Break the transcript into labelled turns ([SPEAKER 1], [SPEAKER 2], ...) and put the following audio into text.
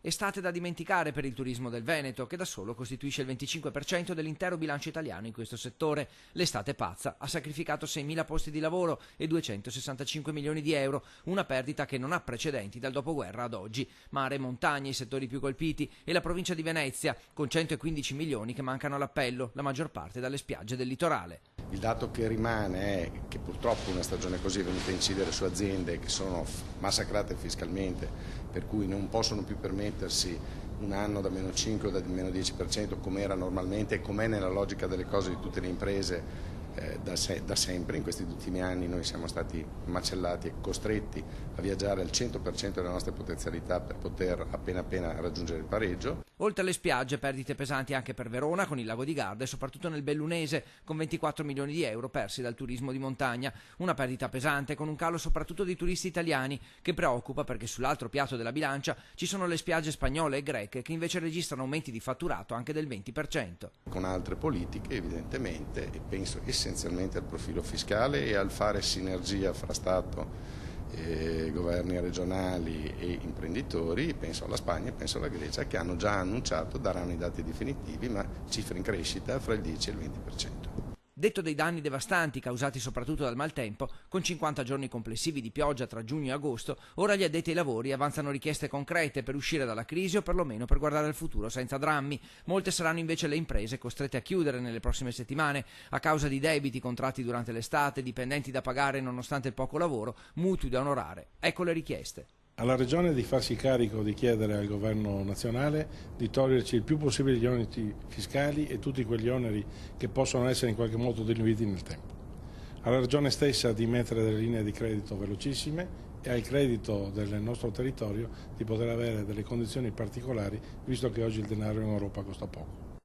[SPEAKER 1] Estate da dimenticare per il turismo del Veneto, che da solo costituisce il 25% dell'intero bilancio italiano in questo settore. L'estate pazza ha sacrificato 6.000 posti di lavoro e 265 milioni di euro, una perdita che non ha precedenti dal dopoguerra ad oggi. Mare e montagna i settori più colpiti e la provincia di Venezia, con 115 milioni che mancano all'appello, la maggior parte dalle spiagge del litorale.
[SPEAKER 2] Il dato che rimane è che purtroppo una stagione così è venuta a incidere su aziende che sono massacrate fiscalmente, per cui non possono più permettersi un anno da meno 5 o da meno 10% come era normalmente e com'è nella logica delle cose di tutte le imprese da sempre. In questi ultimi anni noi siamo stati macellati e costretti a viaggiare al 100% delle nostre potenzialità per poter appena raggiungere il pareggio.
[SPEAKER 1] Oltre alle spiagge, perdite pesanti anche per Verona con il lago di Garda e soprattutto nel Bellunese con 24 milioni di euro persi dal turismo di montagna. Una perdita pesante con un calo soprattutto di turisti italiani che preoccupa perché sull'altro piatto della bilancia ci sono le spiagge spagnole e greche che invece registrano aumenti di fatturato anche del 20%.
[SPEAKER 2] Con altre politiche evidentemente, e penso essenzialmente al profilo fiscale e al fare sinergia fra Stato, governi regionali e imprenditori, penso alla Spagna e penso alla Grecia, che hanno già annunciato, daranno i dati definitivi, ma cifre in crescita fra il 10 e il 20%.
[SPEAKER 1] Detto dei danni devastanti causati soprattutto dal maltempo, con 50 giorni complessivi di pioggia tra giugno e agosto, ora gli addetti ai lavori avanzano richieste concrete per uscire dalla crisi o perlomeno per guardare al futuro senza drammi. Molte saranno invece le imprese costrette a chiudere nelle prossime settimane a causa di debiti contratti durante l'estate, dipendenti da pagare nonostante il poco lavoro, mutui da onorare. Ecco le richieste.
[SPEAKER 3] Alla Regione di farsi carico di chiedere al Governo nazionale di toglierci il più possibile gli oneri fiscali e tutti quegli oneri che possono essere in qualche modo diluiti nel tempo. Alla Regione stessa di mettere delle linee di credito velocissime e al credito del nostro territorio di poter avere delle condizioni particolari, visto che oggi il denaro in Europa costa poco.